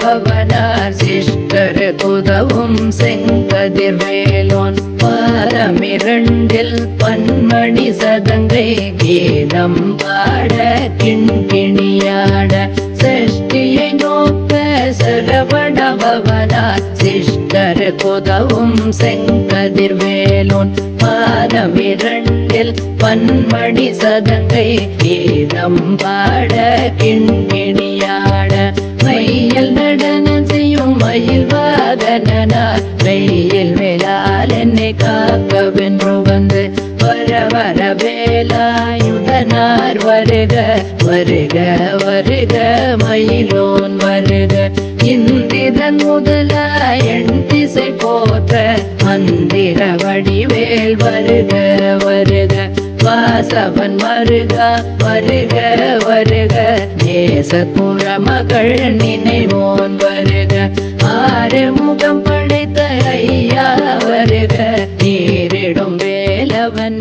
பவனார் sister குதவும் செங்கதிர்வேலோன் பாதமிரண்டில் பன்மணி சதங்கை கீதம் பாட கிண்கிணியாட சஷ்டியை நோக்க சரவண பவனார் சிஷ்டர் குதவும் செங்கதிர்வேலோன் பாதமிரண்டில் பன்மணி சதங்கை கீதம் பாட கிண்கிணியாட மையில் நடனம் செய்யும் மயில் வாகனார் வெயில் மேலால் என்னை காக்கவென்று வந்து வர வர வேலாயுதனார் வருக வருக வருக மயிலோன் வருக இந்திரன் முதலாய் எண் திசை போற்ற மந்திர வடிவேல் வருக வருக வாசவன் வருக வருக வருக நேசபுர மகள் நினைவோன் வருக ஆறு முகம் படைத்த ஐயா வருக நீரிடும் வேலவன்